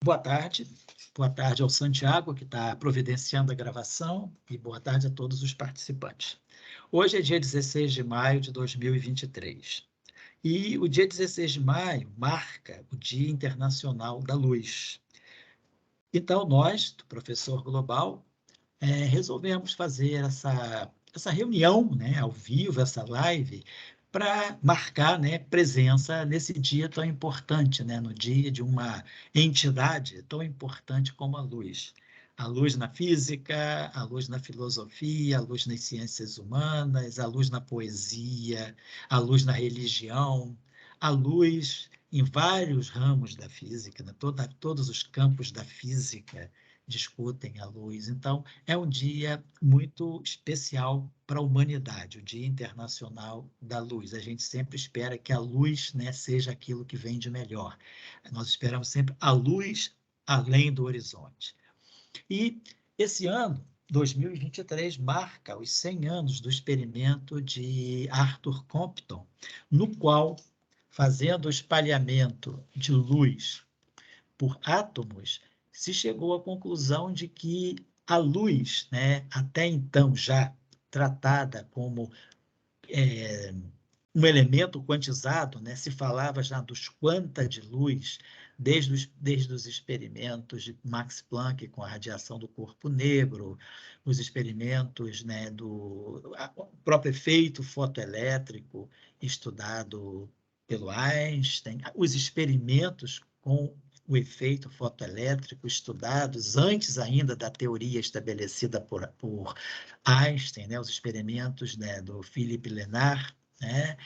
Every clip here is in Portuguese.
Boa tarde ao Santiago, que está providenciando a gravação, e boa tarde a todos os participantes. Hoje é dia 16 de maio de 2023, e o dia 16 de maio marca o Dia Internacional da Luz. Então, nós, do Professor Global, resolvemos fazer essa reunião, né, ao vivo, essa live, para marcar, né, presença nesse dia tão importante, né, no dia de uma entidade tão importante como a luz. A luz na física, a luz na filosofia, a luz nas ciências humanas, a luz na poesia, a luz na religião, a luz em vários ramos da física, né, todos os campos da física discutem a luz. Então, é um dia muito especial para a humanidade, o Dia Internacional da Luz. A gente sempre espera que a luz, né, seja aquilo que vem de melhor. Nós esperamos sempre a luz além do horizonte. E esse ano, 2023, marca os 100 anos do experimento de Arthur Compton, no qual, fazendo o espalhamento de luz por átomos, se chegou à conclusão de que a luz, né, até então já tratada como um elemento quantizado, né, se falava já dos quanta de luz, desde os experimentos de Max Planck com a radiação do corpo negro, os experimentos, né, do próprio efeito fotoelétrico estudado pelo Einstein, os experimentos com o efeito fotoelétrico estudados antes ainda da teoria estabelecida por Einstein, né, os experimentos, né, do Philippe Lenard, né?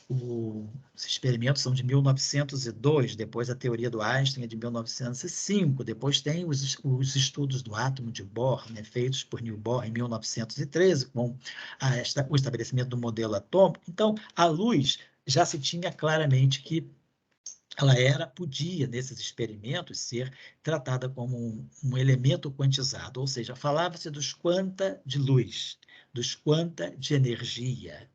Os experimentos são de 1902, depois a teoria do Einstein é de 1905, depois tem os estudos do átomo de Bohr, né, feitos por Niels Bohr em 1913, com o estabelecimento do modelo atômico. Então, a luz já se tinha claramente que ela podia, nesses experimentos, ser tratada como um elemento quantizado, ou seja, falava-se dos quanta de luz, dos quanta de energia.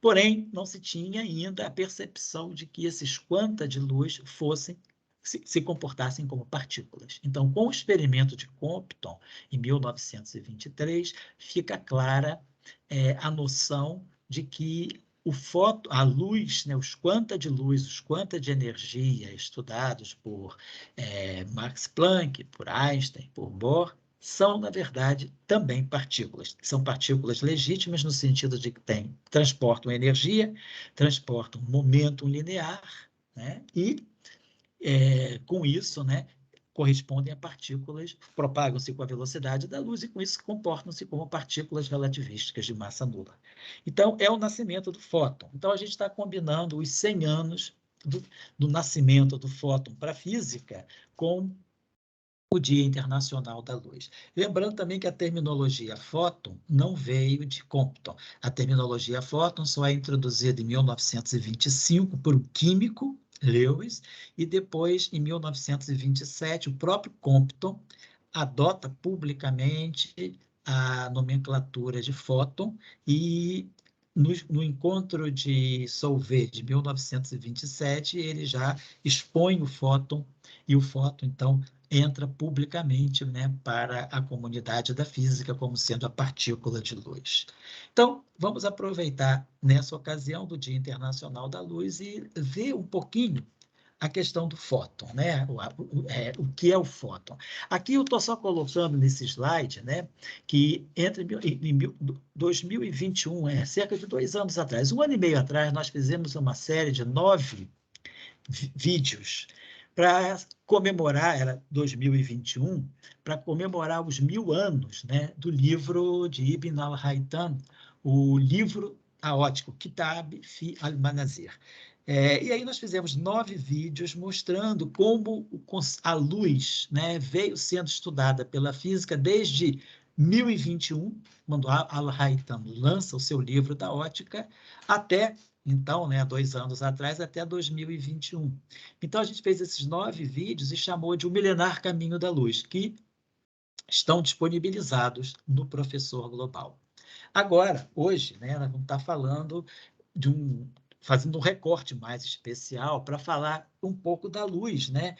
Porém, não se tinha ainda a percepção de que esses quanta de luz se comportassem como partículas. Então, com o experimento de Compton, em 1923, fica clara a noção de que a luz, né, os quanta de luz, os quanta de energia estudados por Max Planck, por Einstein, por Bohr, são, na verdade, também partículas. São partículas legítimas no sentido de que transportam energia, transportam momento linear, né? E, com isso, né, correspondem a partículas, propagam-se com a velocidade da luz e, com isso, comportam-se como partículas relativísticas de massa nula. Então, é o nascimento do fóton. Então, a gente está combinando os 100 anos do nascimento do fóton para a física com o Dia Internacional da Luz. Lembrando também que a terminologia fóton não veio de Compton. A terminologia fóton só é introduzida em 1925 por um químico, Lewis, e depois, em 1927, o próprio Compton adota publicamente a nomenclatura de fóton e no encontro de Solvay de 1927, ele já expõe o fóton, e o fóton, então, entra publicamente, né, para a comunidade da física como sendo a partícula de luz. Então, vamos aproveitar nessa ocasião do Dia Internacional da Luz e ver um pouquinho a questão do fóton, né? O que é o fóton. Aqui eu estou só colocando nesse slide, né, que em 2021, cerca de 2 anos atrás, 1 ano e meio atrás, nós fizemos uma série de 9 vídeos para comemorar, era 2021, para comemorar os 1000 anos, né, do livro de Ibn al-Haytham, o livro taótico, Kitab fi al-Manazir. E aí nós fizemos 9 vídeos mostrando como a luz, né, veio sendo estudada pela física desde 1021, quando al-Haytham lança o seu livro da ótica, até então, né, 2 anos atrás, até 2021. Então, a gente fez esses 9 vídeos e chamou de O Milenar Caminho da Luz, que estão disponibilizados no Professor Global. Agora, hoje, né, nós vamos estar falando fazendo um recorte mais especial para falar um pouco da luz, né?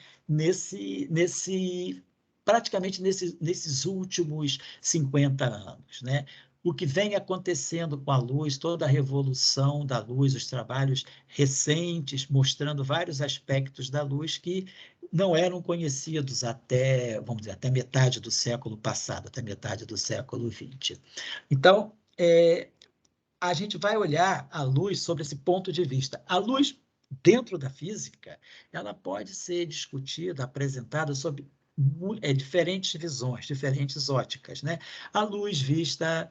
Praticamente nesses últimos 50 anos, né? O que vem acontecendo com a luz, toda a revolução da luz, os trabalhos recentes mostrando vários aspectos da luz que não eram conhecidos até, vamos dizer, até metade do século passado, até metade do século XX. Então, a gente vai olhar a luz sobre esse ponto de vista. A luz, dentro da física, ela pode ser discutida, apresentada sob diferentes visões, diferentes óticas, né? A luz vista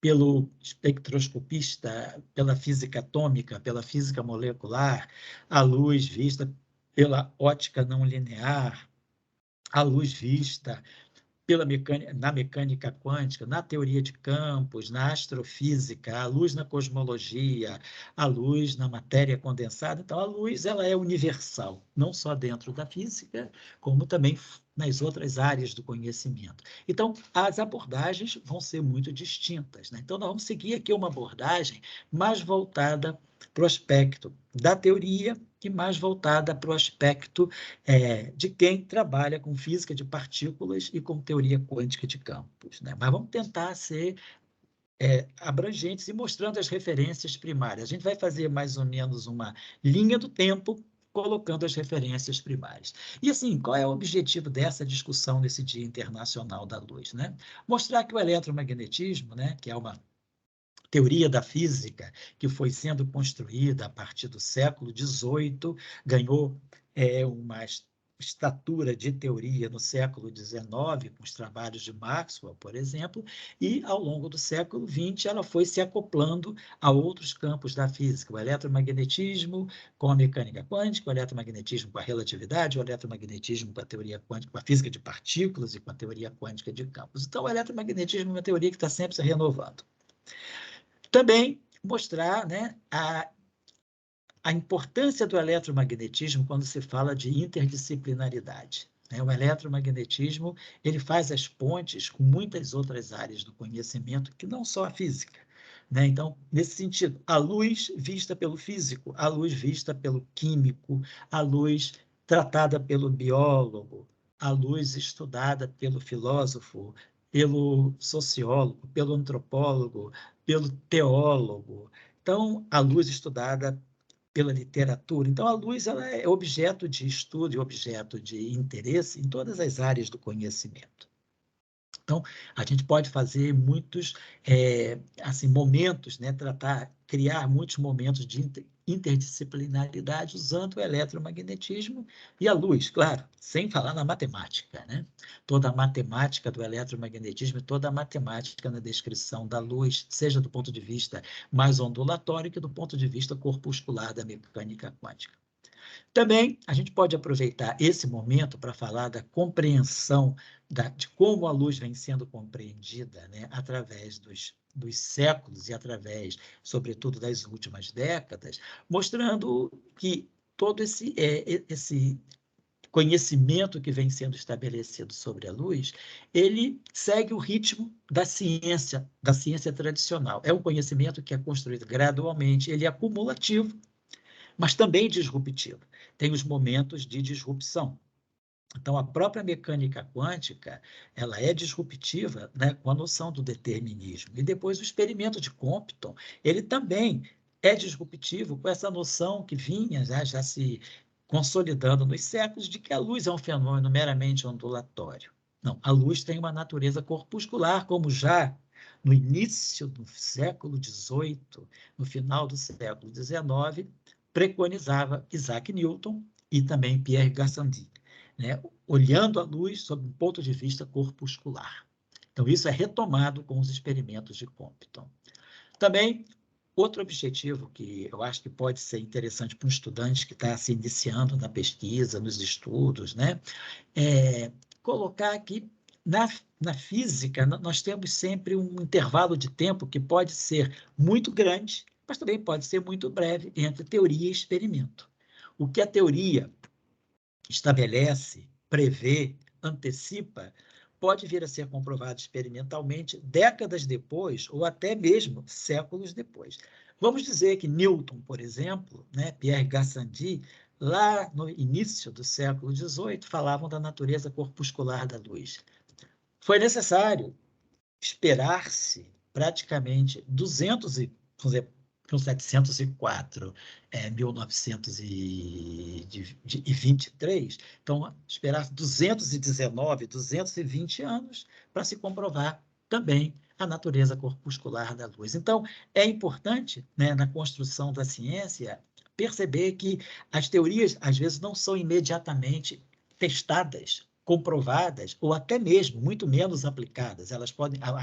pelo espectroscopista, pela física atômica, pela física molecular, a luz vista pela ótica não linear, a luz vista na mecânica quântica, na teoria de campos, na astrofísica, a luz na cosmologia, a luz na matéria condensada. Então, a luz ela é universal, não só dentro da física, como também nas outras áreas do conhecimento. Então, as abordagens vão ser muito distintas, né? Então, nós vamos seguir aqui uma abordagem mais voltada para o aspecto da teoria e mais voltada para o aspecto de quem trabalha com física de partículas e com teoria quântica de campos, né? Mas vamos tentar ser abrangentes e mostrando as referências primárias. A gente vai fazer mais ou menos uma linha do tempo colocando as referências primárias. E assim, qual é o objetivo dessa discussão nesse Dia Internacional da Luz, né? Mostrar que o eletromagnetismo, né, que é uma teoria da física que foi sendo construída a partir do século XVIII, ganhou uma estatura de teoria no século XIX, com os trabalhos de Maxwell, por exemplo, e ao longo do século XX ela foi se acoplando a outros campos da física, o eletromagnetismo com a mecânica quântica, o eletromagnetismo com a relatividade, o eletromagnetismo com a teoria quântica, com a física de partículas e com a teoria quântica de campos. Então, o eletromagnetismo é uma teoria que está sempre se renovando. Também mostrar, né, a importância do eletromagnetismo quando se fala de interdisciplinaridade, né? O eletromagnetismo ele faz as pontes com muitas outras áreas do conhecimento, que não só a física, né? Então, nesse sentido, a luz vista pelo físico, a luz vista pelo químico, a luz tratada pelo biólogo, a luz estudada pelo filósofo, pelo sociólogo, pelo antropólogo, pelo teólogo. Então, a luz estudada pela literatura. Então, a luz ela é objeto de estudo e objeto de interesse em todas as áreas do conhecimento. Então, a gente pode fazer muitos assim, momentos, né? Criar muitos momentos de interdisciplinaridade usando o eletromagnetismo e a luz, claro, sem falar na matemática, né? Toda a matemática do eletromagnetismo e toda a matemática na descrição da luz, seja do ponto de vista mais ondulatório que do ponto de vista corpuscular da mecânica quântica. Também a gente pode aproveitar esse momento para falar da compreensão de como a luz vem sendo compreendida, né, através dos séculos e através, sobretudo, das últimas décadas, mostrando que todo esse conhecimento que vem sendo estabelecido sobre a luz, ele segue o ritmo da ciência tradicional. É um conhecimento que é construído gradualmente, ele é acumulativo, mas também disruptivo. Tem os momentos de disrupção. Então, a própria mecânica quântica, ela é disruptiva, né, com a noção do determinismo. E depois o experimento de Compton, ele também é disruptivo com essa noção que vinha já se consolidando nos séculos de que a luz é um fenômeno meramente ondulatório. Não, a luz tem uma natureza corpuscular, como já no início do século XVIII, no final do século XIX, preconizava Isaac Newton e também Pierre Gassendi, né? Olhando a luz sob um ponto de vista corpuscular. Então, isso é retomado com os experimentos de Compton. Também, outro objetivo que eu acho que pode ser interessante para um estudante que está se iniciando na pesquisa, nos estudos, né? Colocar que na física nós temos sempre um intervalo de tempo que pode ser muito grande, mas também pode ser muito breve entre teoria e experimento. O que a teoria estabelece, prevê, antecipa, pode vir a ser comprovado experimentalmente décadas depois ou até mesmo séculos depois. Vamos dizer que Newton, por exemplo, né, Pierre Gassendi, lá no início do século XVIII, falavam da natureza corpuscular da luz. Foi necessário esperar-se praticamente 200 e, vamos dizer, 1704, 1923, então, esperar 219, 220 anos para se comprovar também a natureza corpuscular da luz. Então, é importante, né, na construção da ciência, perceber que as teorias, às vezes, não são imediatamente testadas, comprovadas, ou até mesmo muito menos aplicadas. A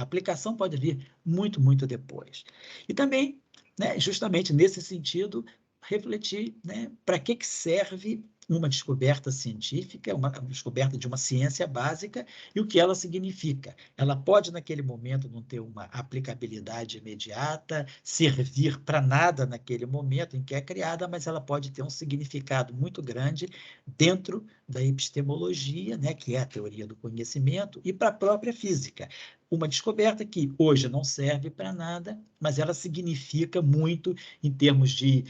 aplicação pode vir muito, muito depois. E também, né, justamente nesse sentido, refletir, né, para que serve uma descoberta científica, uma descoberta de uma ciência básica e o que ela significa. Ela pode, naquele momento, não ter uma aplicabilidade imediata, servir para nada naquele momento em que é criada, mas ela pode ter um significado muito grande dentro da epistemologia, né, que é a teoria do conhecimento, e para a própria física. Uma descoberta que hoje não serve para nada, mas ela significa muito em termos de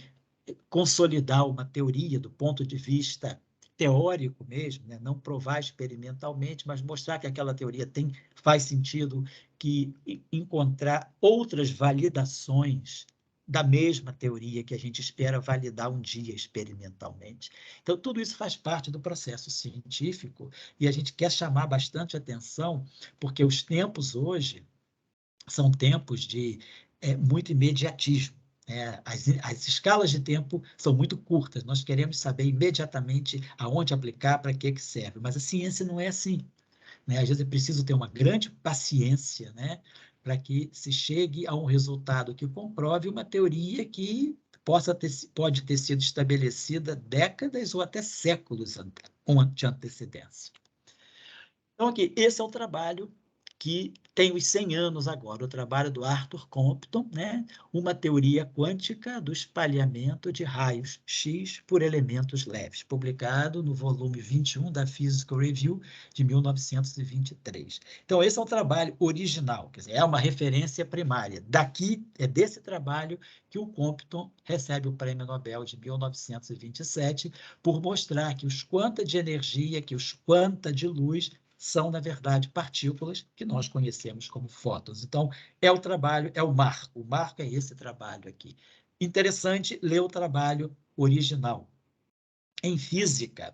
consolidar uma teoria do ponto de vista teórico mesmo, né? Não provar experimentalmente, mas mostrar que aquela teoria faz sentido, que encontrar outras validações da mesma teoria que a gente espera validar um dia experimentalmente. Então, tudo isso faz parte do processo científico e a gente quer chamar bastante atenção, porque os tempos hoje são tempos de muito imediatismo. As escalas de tempo são muito curtas, nós queremos saber imediatamente aonde aplicar, para que serve, mas a ciência não é assim. Né? Às vezes é preciso ter uma grande paciência, né, para que se chegue a um resultado que comprove uma teoria que pode ter sido estabelecida décadas ou até séculos de antecedência. Então, aqui, esse é o trabalho que tem os 100 anos agora, o trabalho do Arthur Compton, né? Uma teoria quântica do espalhamento de raios X por elementos leves, publicado no volume 21 da Physical Review de 1923. Então, esse é um trabalho original, quer dizer, é uma referência primária. Daqui, é desse trabalho que o Compton recebe o Prêmio Nobel de 1927 por mostrar que os quanta de energia, que os quanta de luz são, na verdade, partículas que nós conhecemos como fótons. Então, é o trabalho, é o marco. O marco é esse trabalho aqui. Interessante ler o trabalho original. Em física,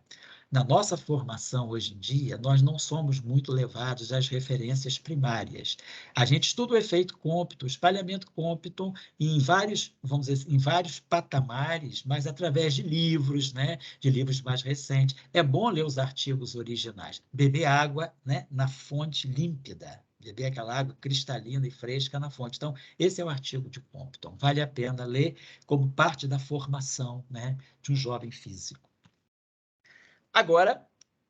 na nossa formação hoje em dia, nós não somos muito levados às referências primárias. A gente estuda o efeito Compton, o espalhamento Compton, em vários, vamos dizer, em vários patamares, mas através de livros, né, de livros mais recentes. É bom ler os artigos originais. Beber água, né, na fonte límpida. Beber aquela água cristalina e fresca na fonte. Então, esse é o artigo de Compton. Vale a pena ler como parte da formação, né, de um jovem físico. Agora,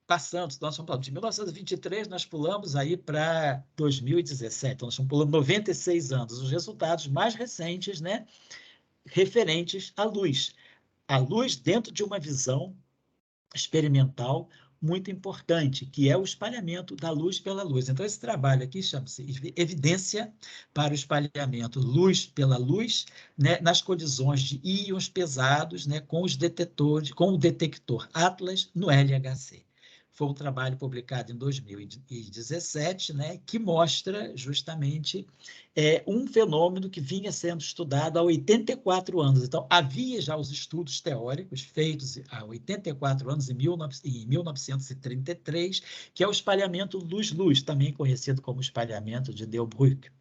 passando, nós estamos falando de 1923, nós pulamos aí para 2017, então nós estamos pulando 96 anos, os resultados mais recentes, né, referentes à luz. A luz dentro de uma visão experimental muito importante, que é o espalhamento da luz pela luz. Então, esse trabalho aqui chama-se Evidência para o Espalhamento Luz pela Luz, né, nas colisões de íons pesados, né, com os detetores, com o detector Atlas no LHC. Foi um trabalho publicado em 2017, né, que mostra justamente um fenômeno que vinha sendo estudado há 84 anos. Então, havia já os estudos teóricos feitos há 84 anos, em 1933, que é o espalhamento luz-luz, também conhecido como espalhamento de de Broglie.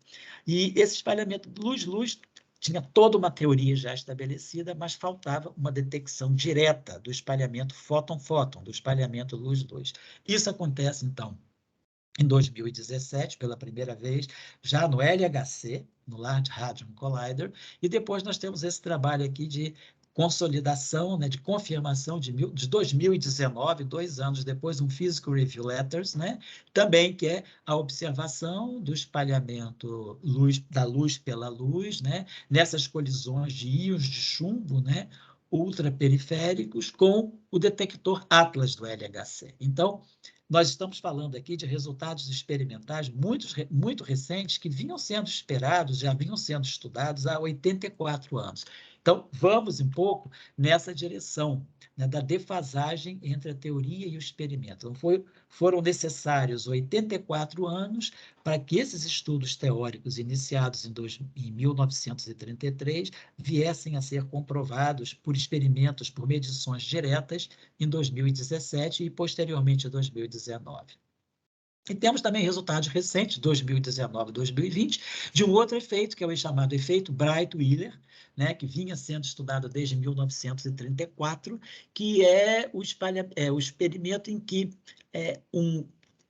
E esse espalhamento luz-luz tinha toda uma teoria já estabelecida, mas faltava uma detecção direta do espalhamento fóton-fóton, do espalhamento luz-luz. Isso acontece, então, em 2017, pela primeira vez, já no LHC, no Large Hadron Collider, e depois nós temos esse trabalho aqui de consolidação, né, de confirmação de 2019, 2 anos depois, um Physical Review Letters, né, também que é a observação do espalhamento da luz pela luz, né, nessas colisões de íons de chumbo, né, ultraperiféricos, com o detector Atlas do LHC. Então, nós estamos falando aqui de resultados experimentais muito recentes que vinham sendo esperados, já vinham sendo estudados há 84 anos. Então, vamos um pouco nessa direção, né, da defasagem entre a teoria e o experimento. Então, foram necessários 84 anos para que esses estudos teóricos iniciados em 1933 viessem a ser comprovados por experimentos, por medições diretas em 2017 e posteriormente em 2019. E temos também resultados recentes, 2019 e 2020, de um outro efeito, que é o chamado efeito Bright-Wheeler, né, que vinha sendo estudado desde 1934, que é o experimento em que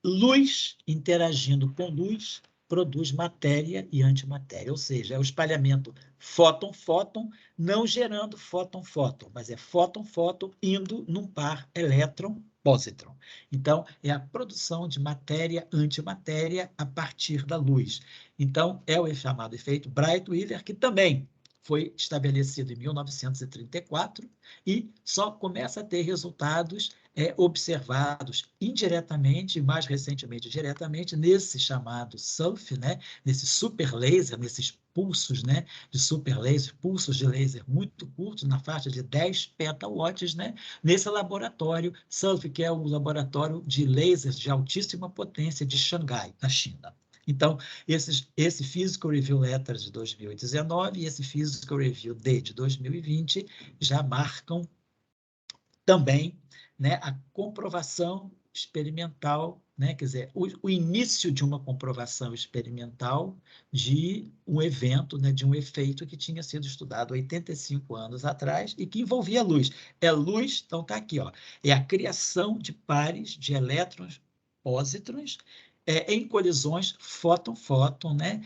luz interagindo com luz produz matéria e antimatéria, ou seja, é o espalhamento fóton-fóton, não gerando fóton-fóton, mas é fóton-fóton indo num par elétron-pósitron. Então, é a produção de matéria-antimatéria a partir da luz. Então, é o chamado efeito Bright-Wheeler, que também foi estabelecido em 1934 e só começa a ter resultados observados indiretamente, e mais recentemente diretamente, nesse chamado SULF, né, nesse super laser, nesses pulsos, né, de super laser, pulsos de laser muito curtos, na faixa de 10 petawatts, né, nesse laboratório SULF, que é o laboratório de lasers de altíssima potência de Xangai, na China. Então, esse Physical Review Letter de 2019 e esse Physical Review D de 2020 já marcam também, né, a comprovação experimental, né, quer dizer, o início de uma comprovação experimental de um evento, né, de um efeito que tinha sido estudado 85 anos atrás e que envolvia a luz. É luz, então está aqui, ó, é a criação de pares de elétrons, pósitrons, em colisões fóton-fóton, né,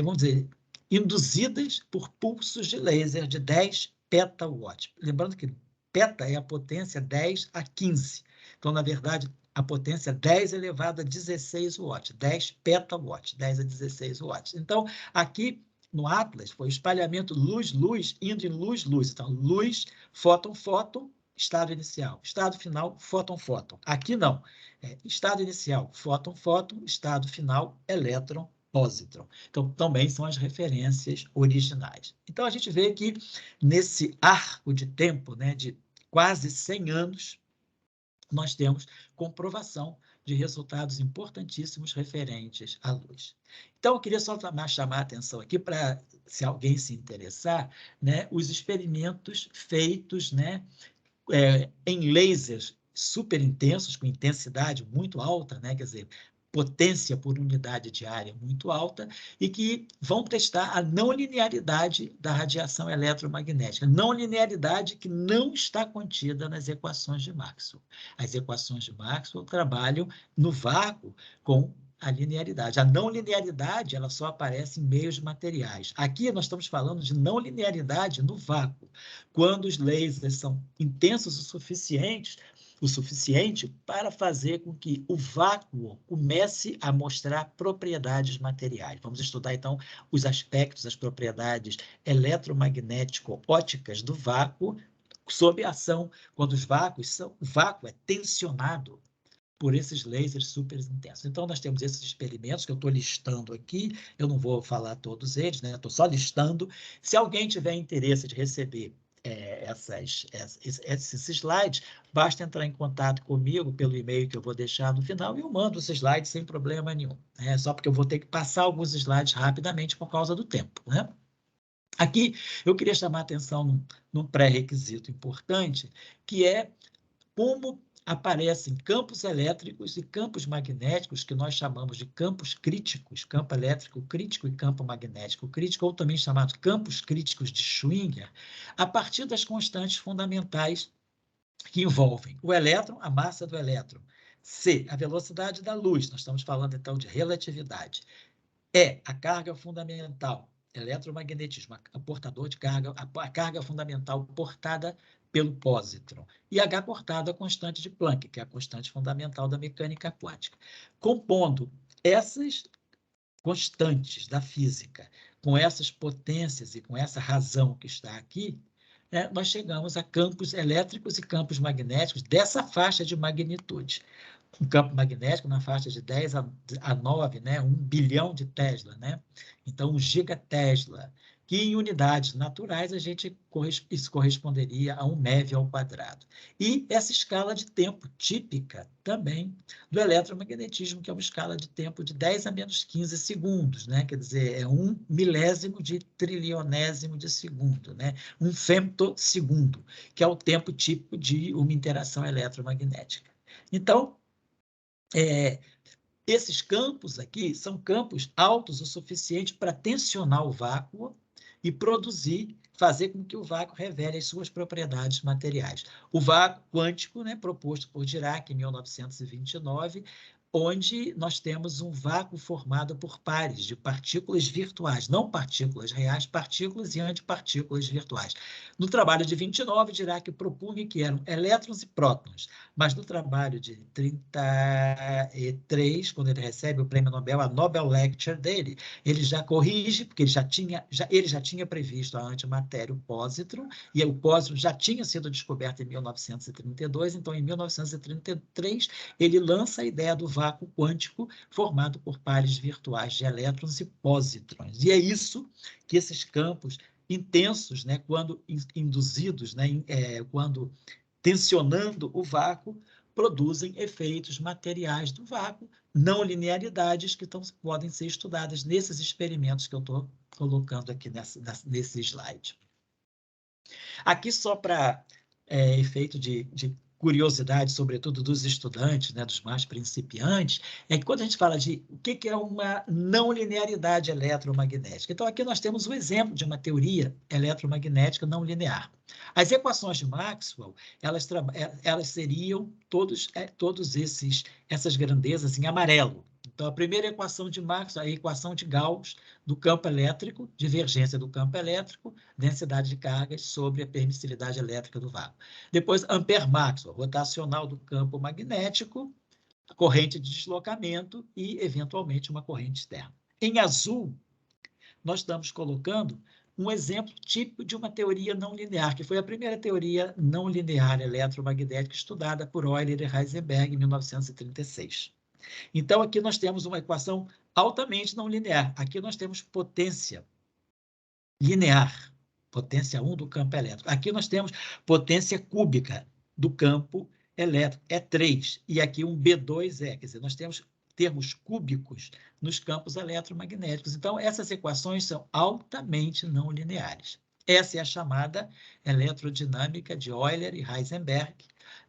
vamos dizer, induzidas por pulsos de laser de 10 petawatts. Lembrando que peta é a potência 10 a 15. Então, na verdade, a potência 10 elevado a 16 watts, 10 petawatts, 10 a 16 watts. Então, aqui no Atlas, foi o espalhamento luz-luz indo em luz-luz. Então, luz, fóton-fóton, estado inicial. Estado final, fóton-fóton. Aqui não. Estado inicial, fóton-fóton, estado final, elétron-pósitron. Então, também são as referências originais. Então, a gente vê que nesse arco de tempo, né, de quase 100 anos, nós temos comprovação de resultados importantíssimos referentes à luz. Então, eu queria só chamar a atenção aqui para, se alguém se interessar, né, os experimentos feitos, né, em lasers super intensos, com intensidade muito alta, né, quer dizer, potência por unidade de área muito alta, e que vão testar a não linearidade da radiação eletromagnética. Não linearidade que não está contida nas equações de Maxwell. As equações de Maxwell trabalham no vácuo com a linearidade. A não linearidade, ela só aparece em meios materiais. Aqui nós estamos falando de não linearidade no vácuo, quando os lasers são intensos o suficiente para fazer com que o vácuo comece a mostrar propriedades materiais. Vamos estudar, então, os aspectos, as propriedades eletromagnético-ópticas do vácuo, sob a ação, quando o vácuo é tensionado por esses lasers super intensos. Então, nós temos esses experimentos que eu estou listando aqui, eu não vou falar todos eles, né? Estou só listando. Se alguém tiver interesse de receber esses slides, basta entrar em contato comigo pelo e-mail que eu vou deixar no final e eu mando os slides sem problema nenhum. Né? Só porque eu vou ter que passar alguns slides rapidamente por causa do tempo. Né? Aqui, eu queria chamar a atenção num pré-requisito importante, que é como aparecem campos elétricos e campos magnéticos, que nós chamamos de campos críticos, campo elétrico crítico e campo magnético crítico, ou também chamados campos críticos de Schwinger, a partir das constantes fundamentais que envolvem o elétron, a massa do elétron, C, a velocidade da luz, nós estamos falando então de relatividade, E, a carga fundamental, eletromagnetismo, a portador de carga, a carga fundamental portada pelo pósitron. E H portada a constante de Planck, que é a constante fundamental da mecânica quântica. Compondo essas constantes da física com essas potências e com essa razão que está aqui, nós chegamos a campos elétricos e campos magnéticos dessa faixa de magnitude. Um campo magnético na faixa de 10 a 9, né? 1 bilhão de Tesla, né? Então, 1 gigatesla, que em unidades naturais isso corresponderia a 1 MeV ao quadrado. E essa escala de tempo típica também do eletromagnetismo, que é uma escala de tempo de 10 a menos 15 segundos, né? Quer dizer, é 1 milésimo de trilionésimo de segundo, né? 1 femtosegundo, que é o tempo típico de uma interação eletromagnética. Então, esses campos aqui são campos altos o suficiente para tensionar o vácuo e fazer com que o vácuo revele as suas propriedades materiais. O vácuo quântico, né, proposto por Dirac em 1929, onde nós temos um vácuo formado por pares de partículas virtuais, não partículas reais, partículas e antipartículas virtuais. No trabalho de 29, Dirac propunha que eram elétrons e prótons, mas no trabalho de 33, quando ele recebe o prêmio Nobel, a Nobel Lecture dele, ele já corrige, porque ele já tinha previsto a antimatéria, o pósitron, e o pósitron já tinha sido descoberto em 1932, então em 1933 ele lança a ideia do vácuo quântico formado por pares virtuais de elétrons e pósitrons. E é isso que esses campos intensos, né, quando induzidos, né, quando tensionando o vácuo, produzem efeitos materiais do vácuo, não linearidades que podem ser estudadas nesses experimentos que eu estou colocando aqui nesse slide. Aqui, só para efeito de curiosidade, sobretudo dos estudantes, né, dos mais principiantes, é que quando a gente fala de o que é uma não linearidade eletromagnética. Então, aqui nós temos um exemplo de uma teoria eletromagnética não linear. As equações de Maxwell, elas seriam essas grandezas em amarelo. Então, a primeira equação de Maxwell é a equação de Gauss do campo elétrico, divergência do campo elétrico, densidade de cargas sobre a permissividade elétrica do vácuo. Depois, Ampère-Maxwell, rotacional do campo magnético, corrente de deslocamento e, eventualmente, uma corrente externa. Em azul, nós estamos colocando um exemplo típico de uma teoria não linear, que foi a primeira teoria não linear eletromagnética estudada por Euler e Heisenberg em 1936. Então, aqui nós temos uma equação altamente não linear. Aqui nós temos potência linear, potência 1 do campo elétrico. Aqui nós temos potência cúbica do campo elétrico, é 3. E aqui um B2 quer dizer, nós temos termos cúbicos nos campos eletromagnéticos. Então, essas equações são altamente não lineares. Essa é a chamada eletrodinâmica de Euler e Heisenberg,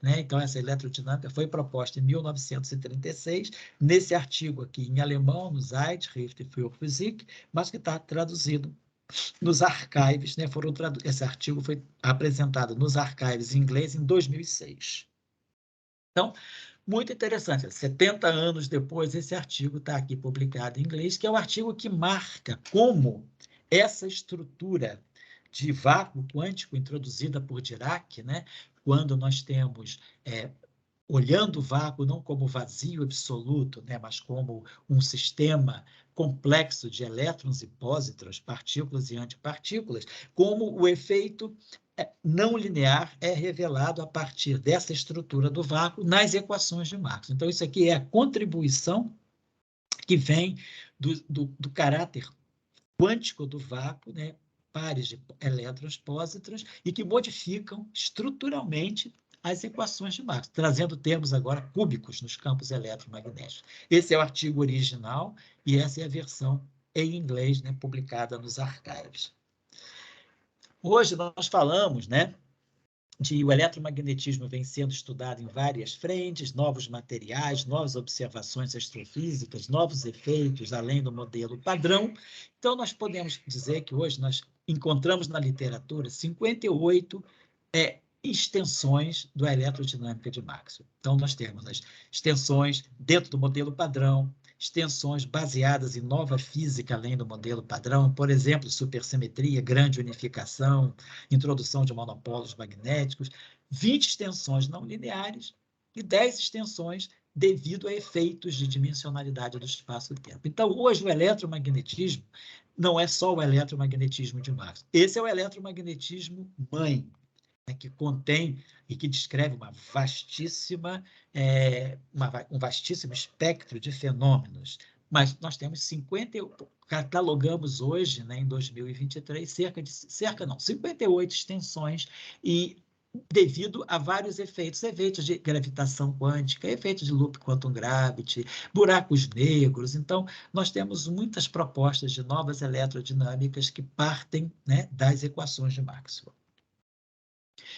né? Então, essa eletrodinâmica foi proposta em 1936, nesse artigo aqui em alemão, no Zeitschrift für Physik, mas que está traduzido nos archives, né? Esse artigo foi apresentado nos archives em inglês em 2006. Então, muito interessante, 70 anos depois, esse artigo está aqui publicado em inglês, que é o artigo que marca como essa estrutura de vácuo quântico introduzida por Dirac, né? Quando nós temos, olhando o vácuo não como vazio absoluto, né? Mas como um sistema complexo de elétrons e pósitrons, partículas e antipartículas, como o efeito não linear é revelado a partir dessa estrutura do vácuo nas equações de Maxwell. Então, isso aqui é a contribuição que vem do caráter quântico do vácuo, né? Pares de elétrons, pósitrons, e que modificam estruturalmente as equações de Maxwell, trazendo termos agora cúbicos nos campos eletromagnéticos. Esse é o artigo original e essa é a versão em inglês, né, publicada nos archives. Hoje nós falamos, né, de o eletromagnetismo vem sendo estudado em várias frentes, novos materiais, novas observações astrofísicas, novos efeitos, além do modelo padrão. Então, nós podemos dizer que hoje nós encontramos na literatura 58 extensões da eletrodinâmica de Maxwell. Então, nós temos as extensões dentro do modelo padrão, extensões baseadas em nova física além do modelo padrão, por exemplo, supersimetria, grande unificação, introdução de monopolos magnéticos, 20 extensões não lineares e 10 extensões devido a efeitos de dimensionalidade do espaço-tempo. Então, hoje, o eletromagnetismo não é só o eletromagnetismo de Maxwell. Esse é o eletromagnetismo mãe, né, que contém e que descreve um vastíssimo espectro de fenômenos. Mas nós temos catalogamos hoje, né, em 2023, 58 extensões, e devido a vários efeitos de gravitação quântica, efeitos de loop quantum gravity, buracos negros. Então, nós temos muitas propostas de novas eletrodinâmicas que partem, né, das equações de Maxwell.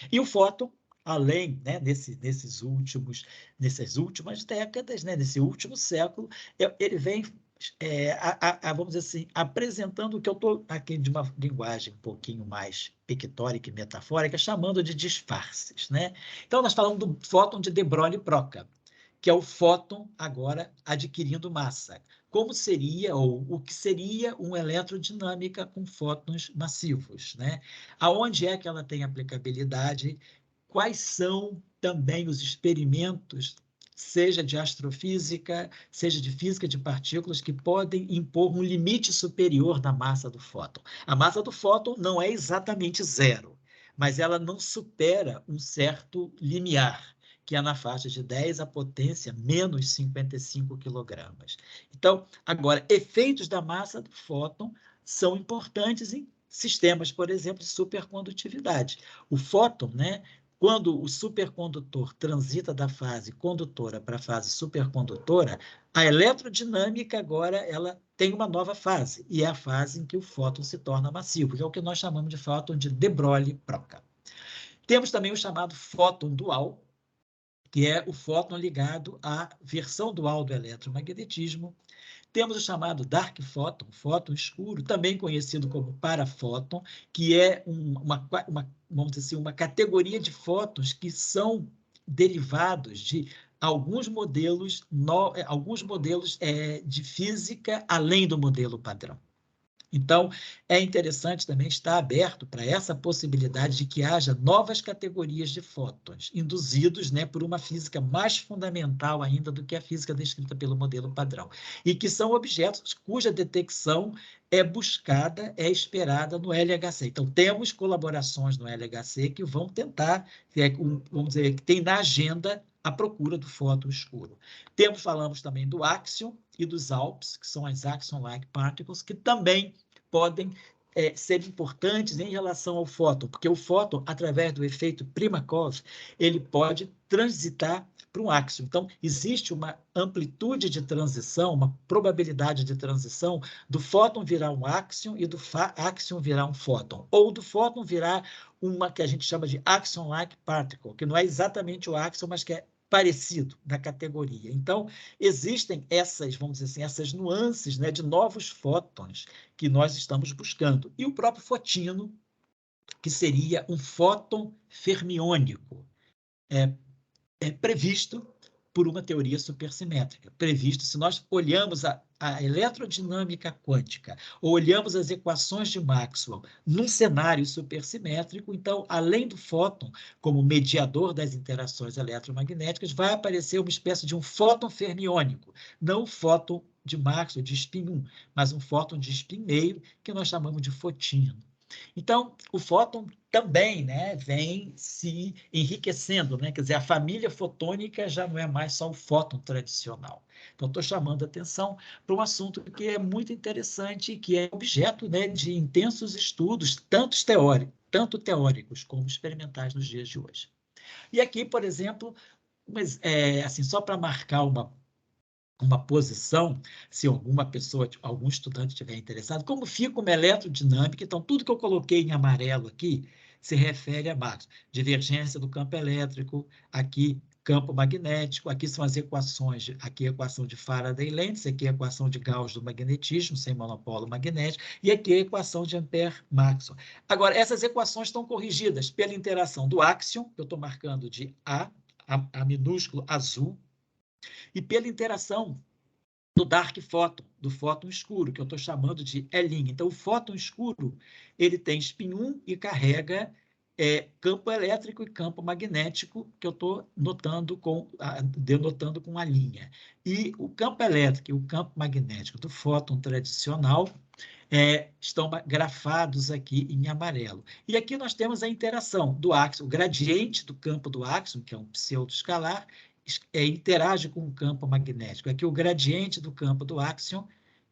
E o fóton, além, né, nessas últimas décadas, né, nesse último século, ele vem, vamos dizer assim, apresentando o que eu estou aqui de uma linguagem um pouquinho mais pictórica e metafórica, chamando de disfarces, né? Então, nós falamos do fóton de de Broglie-Proca, que é o fóton agora adquirindo massa. Como seria, ou o que seria uma eletrodinâmica com fótons massivos, né? Aonde é que ela tem aplicabilidade? Quais são também os experimentos, seja de astrofísica, seja de física de partículas, que podem impor um limite superior da massa do fóton? A massa do fóton não é exatamente zero, mas ela não supera um certo limiar, que é na faixa de 10 à potência menos 55 quilogramas. Então, agora, efeitos da massa do fóton são importantes em sistemas, por exemplo, de supercondutividade. O fóton, né, quando o supercondutor transita da fase condutora para a fase supercondutora, a eletrodinâmica agora ela tem uma nova fase, e é a fase em que o fóton se torna massivo, que é o que nós chamamos de fóton de de Broglie-Proca. Temos também o chamado fóton dual, que é o fóton ligado à versão dual do eletromagnetismo. Temos o chamado dark photon, fóton escuro, também conhecido como parafóton, que é vamos dizer assim, uma categoria de fótons que são derivados de alguns modelos de física além do modelo padrão. Então, é interessante também estar aberto para essa possibilidade de que haja novas categorias de fótons, induzidos, né, por uma física mais fundamental ainda do que a física descrita pelo modelo padrão, e que são objetos cuja detecção é buscada, é esperada no LHC. Então, temos colaborações no LHC que vão tentar, vamos dizer, que tem na agenda a procura do fóton escuro. Falamos também do Axion e dos ALPS, que são as Axion-like particles, que também podem ser importantes em relação ao fóton, porque o fóton, através do efeito Primakov, ele pode transitar para um áxion. Então, existe uma amplitude de transição, uma probabilidade de transição do fóton virar um áxion e do áxion virar um fóton, ou do fóton virar uma que a gente chama de axion-like particle, que não é exatamente o áxion, mas que é parecido da categoria. Então, existem essas, vamos dizer assim, essas nuances, né, de novos fótons que nós estamos buscando. E o próprio fotino, que seria um fóton fermiônico, é previsto por uma teoria supersimétrica. Previsto, se nós olhamos a eletrodinâmica quântica, ou olhamos as equações de Maxwell num cenário supersimétrico, então, além do fóton como mediador das interações eletromagnéticas, vai aparecer uma espécie de um fóton fermiônico, não o fóton de Maxwell, de spin 1, mas um fóton de spin meio, que nós chamamos de fotino. Então, o fóton também, né, vem se enriquecendo, né? Quer dizer, a família fotônica já não é mais só o fóton tradicional. Então, estou chamando a atenção para um assunto que é muito interessante e que é objeto, né, de intensos estudos, tanto teóricos como experimentais nos dias de hoje. E aqui, por exemplo, assim, só para marcar uma posição, se alguma pessoa, algum estudante estiver interessado, como fica uma eletrodinâmica. Então, tudo que eu coloquei em amarelo aqui se refere a Maxwell. Divergência do campo elétrico, aqui campo magnético, aqui são as equações, aqui a equação de Faraday-Lentz, aqui a equação de Gauss do magnetismo, sem monopolo magnético, e aqui a equação de Ampère-Maxwell. Agora, essas equações estão corrigidas pela interação do áxion, que eu estou marcando de A minúsculo azul, e pela interação do dark photon, do fóton escuro, que eu estou chamando de L'. Então, o fóton escuro, ele tem spin 1 e carrega campo elétrico e campo magnético, que eu estou denotando com a linha. E o campo elétrico e o campo magnético do fóton tradicional estão grafados aqui em amarelo. E aqui nós temos a interação do áxion, o gradiente do campo do áxion, que é um pseudo-escalar, interage com o campo magnético. Aqui o gradiente do campo do áxion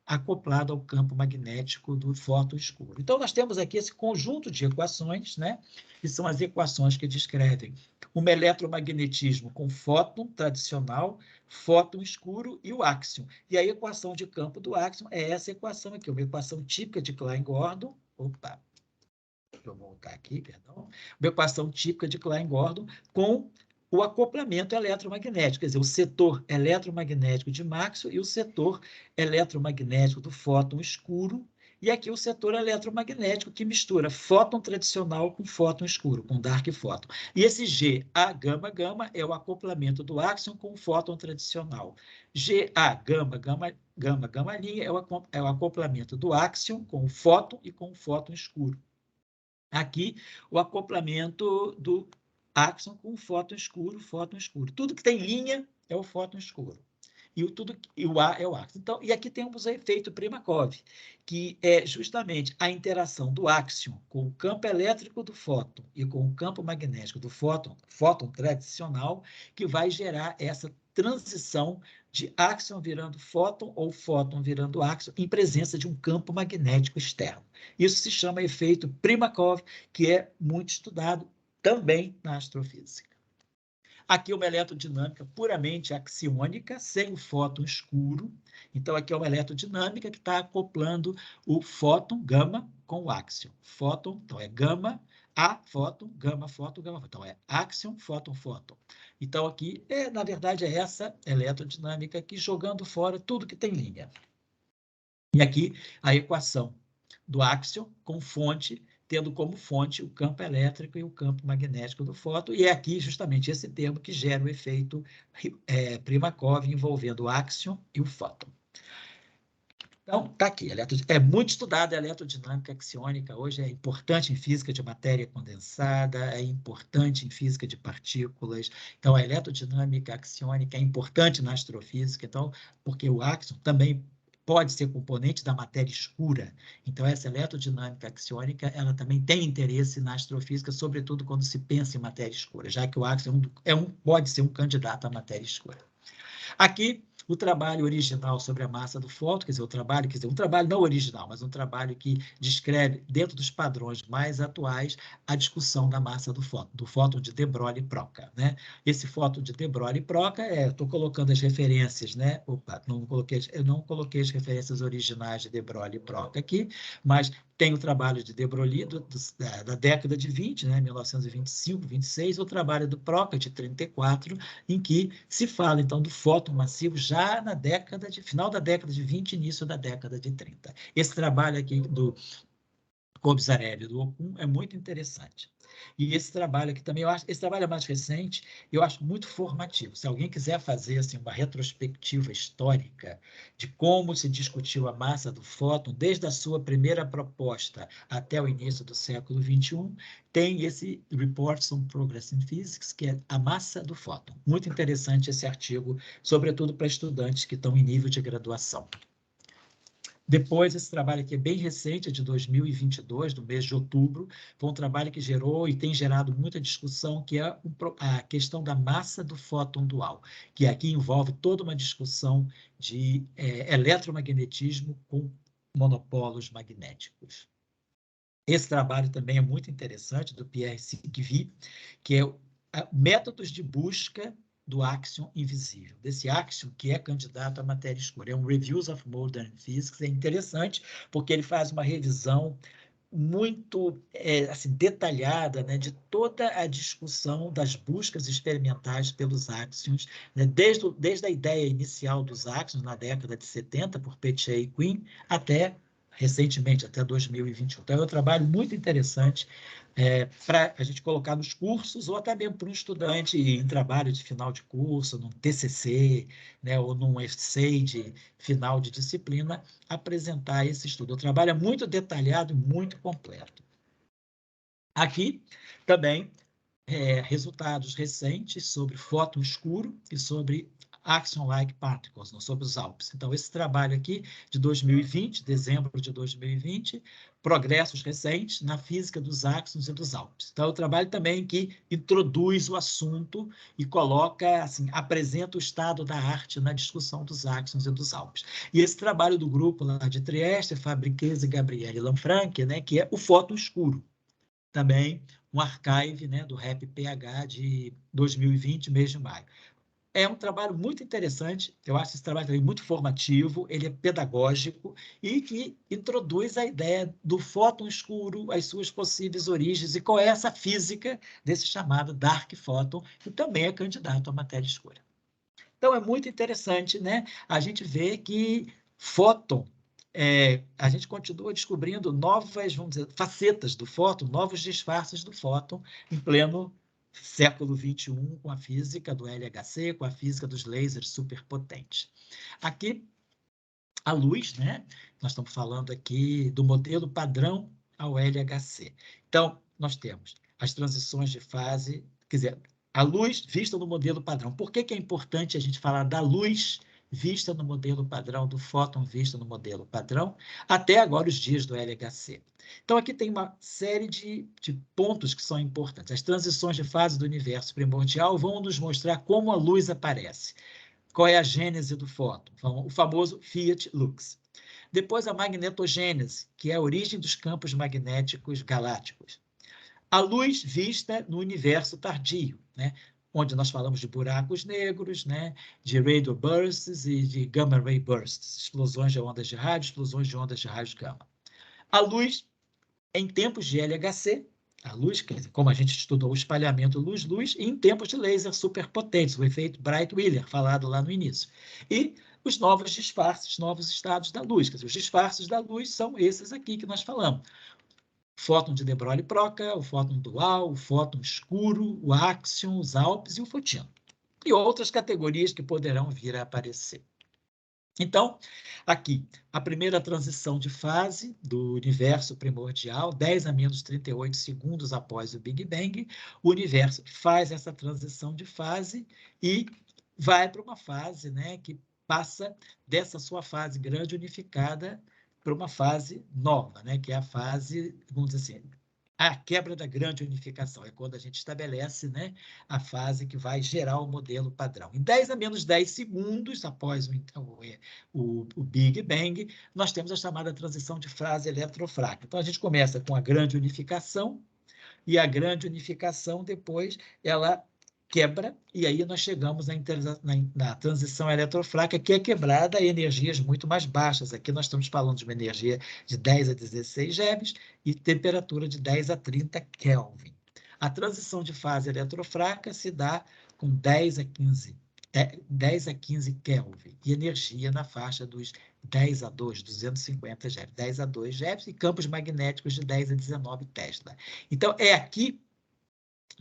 acoplado ao campo magnético do fóton escuro. Então, nós temos aqui esse conjunto de equações, né? Que são as equações que descrevem um eletromagnetismo com fóton tradicional, fóton escuro e o áxion. E a equação de campo do áxion é essa equação aqui, uma equação típica de Klein-Gordon. Opa, deixa eu voltar aqui, perdão. Uma equação típica de Klein-Gordon com o acoplamento eletromagnético, quer dizer, o setor eletromagnético de Maxwell e o setor eletromagnético do fóton escuro, e aqui o setor eletromagnético que mistura fóton tradicional com fóton escuro, com dark fóton. E esse GA gama gama é o acoplamento do áxion com o fóton tradicional. GA gama gama gama gama linha é o acoplamento do áxion com o fóton e com o fóton escuro. Aqui, o acoplamento do áxion com o fóton escuro, fóton escuro. Tudo que tem linha é o fóton escuro. E o A é o áxion. Então, e aqui temos o efeito Primakov, que é justamente a interação do áxion com o campo elétrico do fóton e com o campo magnético do fóton tradicional, que vai gerar essa transição de áxion virando fóton ou fóton virando áxion em presença de um campo magnético externo. Isso se chama efeito Primakov, que é muito estudado também na astrofísica. Aqui uma eletrodinâmica puramente axiônica, sem o fóton escuro. Então, aqui é uma eletrodinâmica que está acoplando o fóton gama com o áxion. Fóton, então é gama, A, fóton, gama, fóton, gama, fóton. Então, é áxion, fóton, fóton. Então, aqui, na verdade, é essa eletrodinâmica aqui jogando fora tudo que tem linha. E aqui a equação do áxion com fonte, tendo como fonte o campo elétrico e o campo magnético do fóton, e é aqui justamente esse termo que gera o efeito Primakov envolvendo o áxion e o fóton. Então, está aqui. É muito estudada a eletrodinâmica axiônica. Hoje é importante em física de matéria condensada, é importante em física de partículas. Então, a eletrodinâmica axiônica é importante na astrofísica, então, porque o áxion também pode ser componente da matéria escura. Então, essa eletrodinâmica axiônica, ela também tem interesse na astrofísica, sobretudo quando se pensa em matéria escura, já que o áxion pode ser um candidato à matéria escura. Aqui, o trabalho original sobre a massa do fóton, um trabalho não original, mas um trabalho que descreve, dentro dos padrões mais atuais, a discussão da massa do fóton de de Broglie e Proca, né? Esse fóton de de Broglie e Proca, estou colocando as referências, né? Opa, eu não coloquei as referências originais de de Broglie e Proca aqui, mas tem o trabalho de de Broglie da década de 20, né, 1925, 26, o trabalho do Proca de 34, em que se fala, então, do fóton massivo já na final da década de 20, início da década de 30. Esse trabalho aqui do Kobzarev e do Okun é muito interessante. E esse trabalho aqui também, esse trabalho é mais recente, eu acho muito formativo. Se alguém quiser fazer assim, uma retrospectiva histórica de como se discutiu a massa do fóton, desde a sua primeira proposta até o início do século XXI, tem esse Reports on Progress in Physics, que é a massa do fóton. Muito interessante esse artigo, sobretudo para estudantes que estão em nível de graduação. Depois, esse trabalho aqui é bem recente, é de 2022, do mês de outubro, foi um trabalho que gerou e tem gerado muita discussão, que é a questão da massa do fóton dual, que aqui envolve toda uma discussão de eletromagnetismo com monopolos magnéticos. Esse trabalho também é muito interessante, do Pierre Sigvi, que é métodos de busca do áxion invisível, desse áxion que é candidato à matéria escura. É um Reviews of Modern Physics, é interessante, porque ele faz uma revisão muito assim, detalhada, né, de toda a discussão das buscas experimentais pelos áxions, né, desde a ideia inicial dos áxions, na década de 70, por Petier e Quinn, até recentemente, até 2021. Então, é um trabalho muito interessante para a gente colocar nos cursos, ou até mesmo para um estudante em trabalho de final de curso, num TCC, né, ou num essay de final de disciplina, apresentar esse estudo. O trabalho é muito detalhado e muito completo. Aqui também resultados recentes sobre fóton escuro e sobre axion-like particles, não, sobre os ALPs. Então, esse trabalho aqui de 2020, dezembro de 2020, progressos recentes na física dos áxions e dos ALPs. Então, é um trabalho também que introduz o assunto e coloca, assim, apresenta o estado da arte na discussão dos áxions e dos ALPs. E esse trabalho do grupo lá de Trieste, Fabriquez e Gabriele Lanfranchi, né, que é o fóton escuro. Também um archive, né, do REP-PH de 2020, mês de maio. É um trabalho muito interessante, eu acho esse trabalho também muito formativo, ele é pedagógico e que introduz a ideia do fóton escuro, as suas possíveis origens e qual é essa física desse chamado dark fóton, que também é candidato à matéria escura. Então, é muito interessante, né? A gente vê que fóton, a gente continua descobrindo novas, vamos dizer, facetas do fóton, novos disfarces do fóton em pleno século XXI, com a física do LHC, com a física dos lasers superpotentes. Aqui, a luz, né? Nós estamos falando aqui do modelo padrão ao LHC. Então, nós temos as transições de fase, quer dizer, a luz vista no modelo padrão. Por que que é importante a gente falar da luz vista no modelo padrão, do fóton visto no modelo padrão, até agora os dias do LHC? Então, aqui tem uma série de pontos que são importantes. As transições de fase do universo primordial vão nos mostrar como a luz aparece. Qual é a gênese do fóton? O famoso Fiat Lux. Depois, a magnetogênese, que é a origem dos campos magnéticos galácticos. A luz vista no universo tardio, né? Onde nós falamos de buracos negros, né? De radio bursts e de gamma ray bursts, explosões de ondas de rádio, explosões de ondas de rádio gama. A luz, em tempos de LHC, a luz, como a gente estudou o espalhamento luz-luz, e em tempos de laser superpotentes, o efeito Bright-Wheeler, falado lá no início. E os novos disfarces, novos estados da luz. Quer dizer, os disfarces da luz são esses aqui que nós falamos. Fóton de de Broglie-Proca, o fóton dual, o fóton escuro, o axion, os ALPs e o fotino. E outras categorias que poderão vir a aparecer. Então, aqui, a primeira transição de fase do universo primordial, 10 a menos 38 segundos após o Big Bang, o universo faz essa transição de fase e vai para uma fase, né, que passa dessa sua fase grande unificada para uma fase nova, né, que é a fase, vamos dizer assim, a quebra da grande unificação. É quando a gente estabelece, né, a fase que vai gerar o modelo padrão. Em 10 a menos 10 segundos após o Big Bang, nós temos a chamada transição de fase eletrofrágil. Então, a gente começa com a grande unificação, e a grande unificação, depois, ela quebra, e aí nós chegamos na transição eletrofrágil, que é quebrada a energias muito mais baixas. Aqui nós estamos falando de uma energia de 10 a 16 GeV e temperatura de 10 a 30 Kelvin. A transição de fase eletrofrágil se dá com 10 a 15 Kelvin, e energia na faixa dos 10 a 2, 250 GeV, 10 a 2 GeV, e campos magnéticos de 10 a 19 Tesla. Então, é aqui,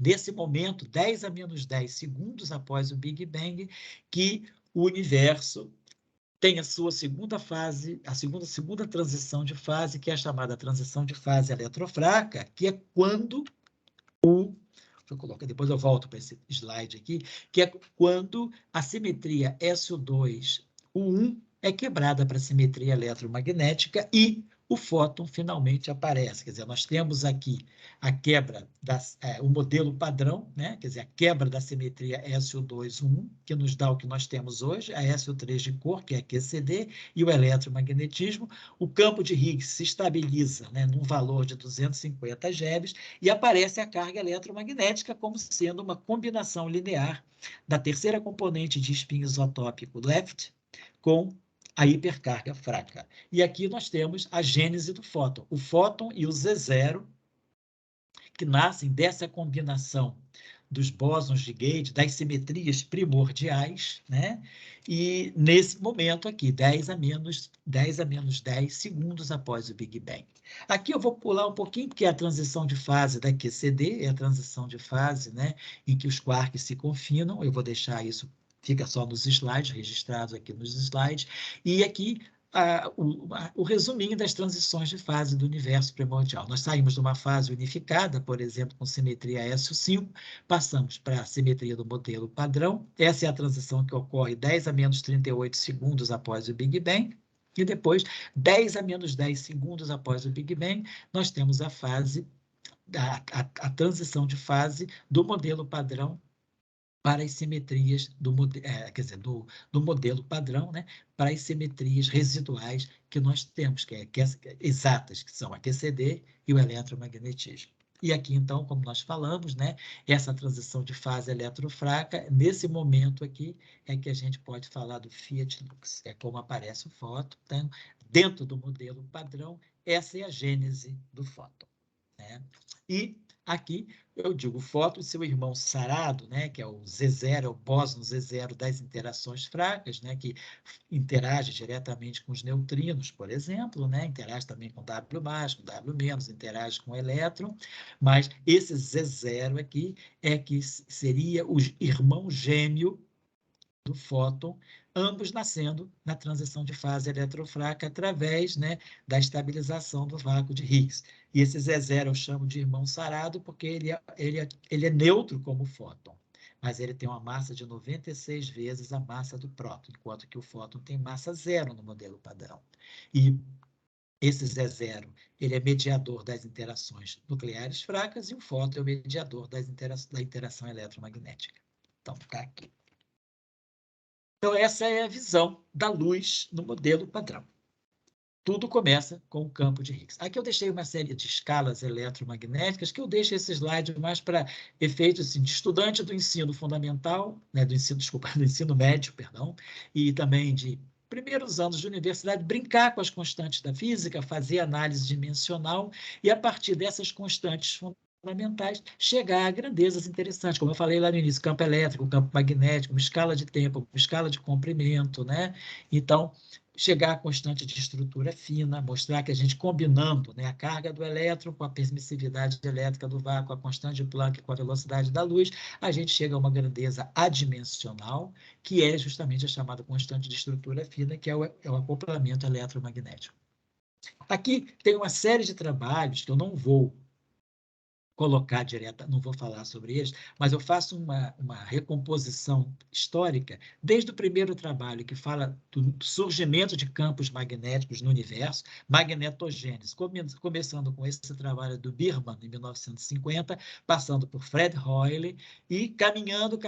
nesse momento, 10 a menos 10 segundos após o Big Bang, que o universo tem a sua segunda fase, a segunda transição de fase, que é a chamada transição de fase eletrofraca, que é quando depois eu volto para esse slide aqui, que é quando a simetria SO2-U1 é quebrada para a simetria eletromagnética e o fóton finalmente aparece. Quer dizer, nós temos aqui a quebra, o modelo padrão, né? Quer dizer, a quebra da simetria SO2-U1, que nos dá o que nós temos hoje, a SO3 de cor, que é QCD, e o eletromagnetismo. O campo de Higgs se estabiliza, né, num valor de 250 GeV e aparece a carga eletromagnética como sendo uma combinação linear da terceira componente de spin isotópico left com a hipercarga fraca. E aqui nós temos a gênese do fóton. O fóton e o Z0, que nascem dessa combinação dos bósons de Gauge, das simetrias primordiais, né? E nesse momento aqui, 10 a menos 10 segundos após o Big Bang. Aqui eu vou pular um pouquinho, porque é a transição de fase da QCD, é a transição de fase, né, em que os quarks se confinam. Eu vou deixar isso, fica só nos slides, registrado aqui nos slides. E aqui o resuminho das transições de fase do universo primordial. Nós saímos de uma fase unificada, por exemplo, com simetria SO5, passamos para a simetria do modelo padrão. Essa é a transição que ocorre 10 a menos 38 segundos após o Big Bang. E depois, 10 a menos 10 segundos após o Big Bang, nós temos a fase, a transição de fase do modelo padrão para as simetrias do modelo padrão, né, para as simetrias residuais que nós temos, exatas, que são a QCD e o eletromagnetismo. E aqui, então, como nós falamos, né, essa transição de fase eletrofraca, nesse momento aqui, é que a gente pode falar do Fiat Lux, é como aparece o fóton. Então, dentro do modelo padrão, essa é a gênese do fóton, né? E aqui eu digo fóton e seu irmão sarado, né, que é o Z0, é o bóson Z0 das interações fracas, né, que interage diretamente com os neutrinos, por exemplo, né, interage também com W+, com W-, interage com o elétron, mas esse Z0 aqui é que seria o irmão gêmeo do fóton, ambos nascendo na transição de fase eletrofraca através, né, da estabilização do vácuo de Higgs. E esse Z0 eu chamo de irmão sarado porque ele é neutro como fóton, mas ele tem uma massa de 96 vezes a massa do próton, enquanto que o fóton tem massa zero no modelo padrão. E esse Z0, ele é mediador das interações nucleares fracas e o fóton é o mediador da interação eletromagnética. Então, está aqui. Então, essa é a visão da luz no modelo padrão. Tudo começa com o campo de Higgs. Aqui eu deixei uma série de escalas eletromagnéticas, que eu deixo esse slide mais para efeitos assim, de estudante do ensino fundamental, né, do ensino médio, perdão, e também de primeiros anos de universidade, brincar com as constantes da física, fazer análise dimensional, e a partir dessas constantes fundamentais, chegar a grandezas interessantes, como eu falei lá no início, campo elétrico, campo magnético, uma escala de tempo, uma escala de comprimento, né? Então, chegar à constante de estrutura fina, mostrar que a gente combinando, né, a carga do elétron com a permissividade elétrica do vácuo, a constante de Planck com a velocidade da luz, a gente chega a uma grandeza adimensional, que é justamente a chamada constante de estrutura fina, que é o acoplamento eletromagnético. Aqui tem uma série de trabalhos que eu não vou colocar direta, não vou falar sobre eles, mas eu faço uma recomposição histórica desde o primeiro trabalho que fala do surgimento de campos magnéticos no universo, magnetogênese, começando com esse trabalho do Birman, em 1950, passando por Fred Hoyle e caminhando,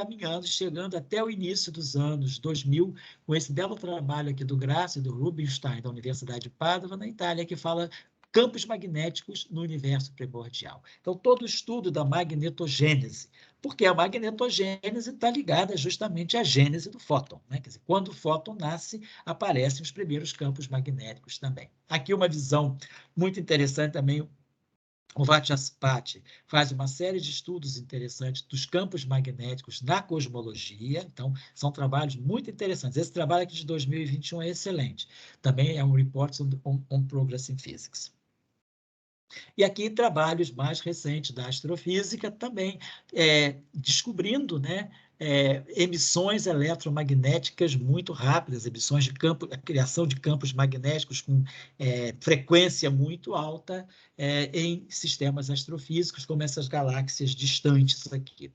chegando até o início dos anos 2000, com esse belo trabalho aqui do Grassi e do Rubinstein, da Universidade de Padova, na Itália, que fala campos magnéticos no universo primordial. Então, todo o estudo da magnetogênese, porque a magnetogênese está ligada justamente à gênese do fóton, né? Quer dizer, quando o fóton nasce, aparecem os primeiros campos magnéticos também. Aqui uma visão muito interessante também. O Vachaspati faz uma série de estudos interessantes dos campos magnéticos na cosmologia, então são trabalhos muito interessantes. Esse trabalho aqui de 2021 é excelente. Também é um Report on Progress in Physics. E aqui trabalhos mais recentes da astrofísica também descobrindo, né, emissões eletromagnéticas muito rápidas, emissões de campo, a criação de campos magnéticos com frequência muito alta em sistemas astrofísicos, como essas galáxias distantes aqui.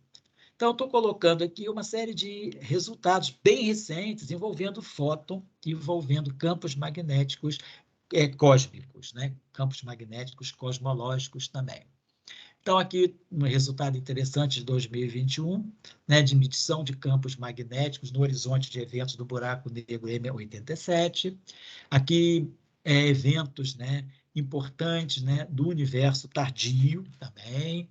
Então, estou colocando aqui uma série de resultados bem recentes envolvendo fóton, envolvendo campos magnéticos cósmicos, né? Campos magnéticos cosmológicos também. Então, aqui um resultado interessante de 2021, né, de medição de campos magnéticos no horizonte de eventos do buraco negro M87. Aqui, eventos, né, importantes, né, do universo tardio também.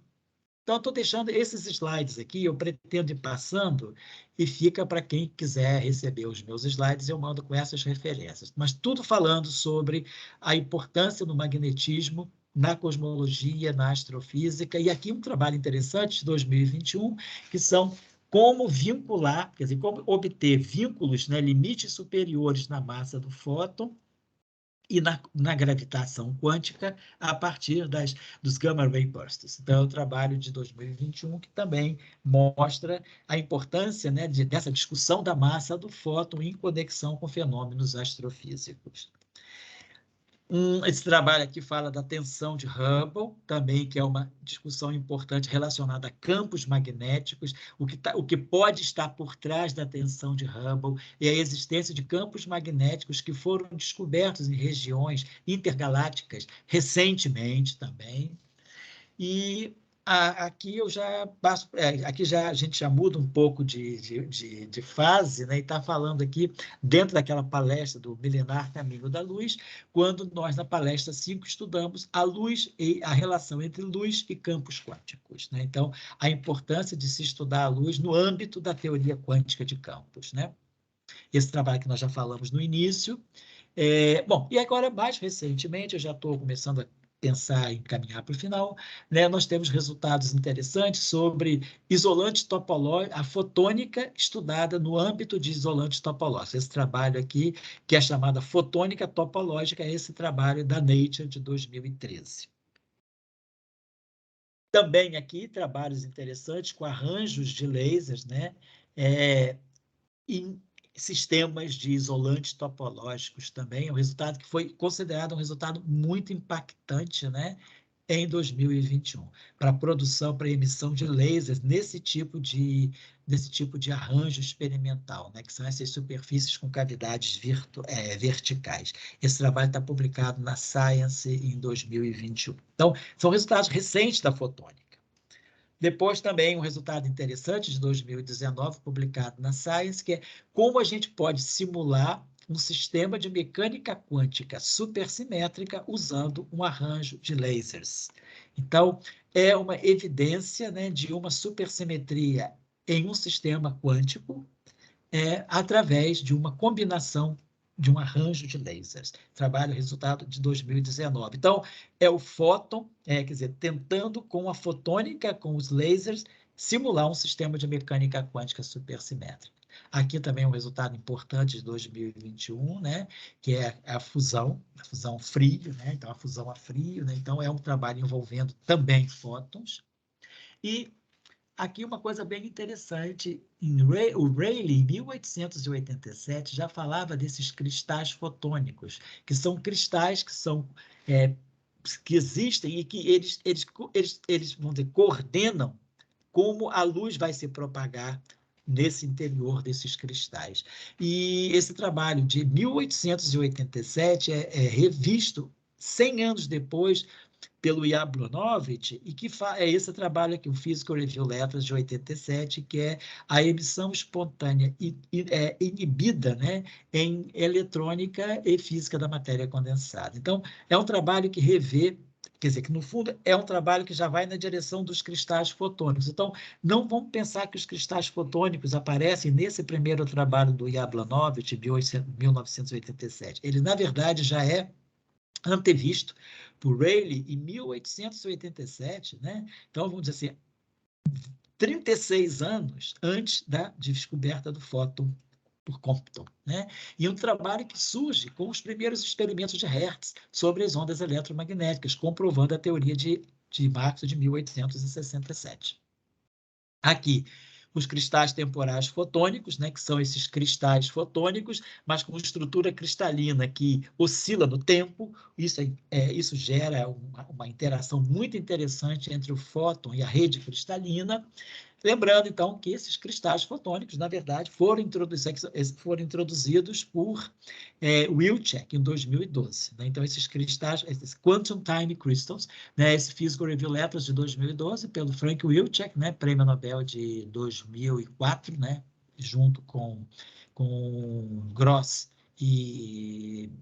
Então, estou deixando esses slides aqui, eu pretendo ir passando e fica para quem quiser receber os meus slides, eu mando com essas referências. Mas tudo falando sobre a importância do magnetismo na cosmologia, na astrofísica, e aqui um trabalho interessante de 2021, que são como vincular, quer dizer, como obter vínculos, né, limites superiores na massa do fóton, e na gravitação quântica a partir dos gamma ray bursts. Então, é o trabalho de 2021 que também mostra a importância, né, dessa discussão da massa do fóton em conexão com fenômenos astrofísicos. Esse trabalho aqui fala da tensão de Hubble, também, que é uma discussão importante relacionada a campos magnéticos, o que pode estar por trás da tensão de Hubble e a existência de campos magnéticos que foram descobertos em regiões intergalácticas recentemente também. E aqui eu já passo, aqui a gente já muda um pouco de fase, né? E está falando aqui dentro daquela palestra do Milenar Caminho da Luz, quando nós, na palestra 5, estudamos a luz e a relação entre luz e campos quânticos, né? Então, a importância de se estudar a luz no âmbito da teoria quântica de campos, né? Esse trabalho que nós já falamos no início. Bom, e agora, mais recentemente, eu já estou começando a pensar em caminhar para o final, né? Nós temos resultados interessantes sobre isolante topológico, a fotônica estudada no âmbito de isolantes topológicos. Esse trabalho aqui, que é chamada fotônica topológica, é esse trabalho da Nature de 2013. Também aqui, trabalhos interessantes com arranjos de lasers, né? Em sistemas de isolantes topológicos também, um resultado que foi considerado um resultado muito impactante, né, em 2021, para produção, para emissão de lasers nesse tipo de arranjo experimental, né, que são essas superfícies com cavidades verticais. Esse trabalho está publicado na Science em 2021. Então, são resultados recentes da fotônica. Depois também um resultado interessante de 2019, publicado na Science, que é como a gente pode simular um sistema de mecânica quântica supersimétrica usando um arranjo de lasers. Então, é uma evidência, né, de uma supersimetria em um sistema quântico através de uma combinação de um arranjo de lasers. Trabalho, resultado de 2019. Então, é o fóton, quer dizer, tentando com a fotônica, com os lasers, simular um sistema de mecânica quântica supersimétrica. Aqui também um resultado importante de 2021, né, que é a fusão frio, né, então a fusão a frio, né, então é um trabalho envolvendo também fótons. E aqui uma coisa bem interessante, o Rayleigh, em 1887, já falava desses cristais fotônicos, que são cristais que existem e que eles vamos dizer, coordenam como a luz vai se propagar nesse interior desses cristais. E esse trabalho de 1887 é revisto 100 anos depois pelo Jablonovich, e que é esse trabalho aqui, o Physical Review Letters de 87, que é a emissão espontânea inibida, né, em eletrônica e física da matéria condensada. Então, é um trabalho que revê, quer dizer, que no fundo é um trabalho que já vai na direção dos cristais fotônicos. Então, não vamos pensar que os cristais fotônicos aparecem nesse primeiro trabalho do Jablonovich, de 1987. Ele, na verdade, já é antevisto por Rayleigh em 1887, né? Então, vamos dizer assim, 36 anos antes da descoberta do fóton por Compton, né? E um trabalho que surge com os primeiros experimentos de Hertz sobre as ondas eletromagnéticas, comprovando a teoria de março de 1867. Aqui, os cristais temporais fotônicos, né, que são esses cristais fotônicos, mas com estrutura cristalina que oscila no tempo. Isso gera uma interação muito interessante entre o fóton e a rede cristalina. Lembrando, então, que esses cristais fotônicos, na verdade, foram introduzidos por Wilczek em 2012. Né? Então, esses cristais, esses Quantum Time Crystals, né? Esse Physical Review Letters de 2012, pelo Frank Wilczek, né? Prêmio Nobel de 2004, né? Junto com Gross e...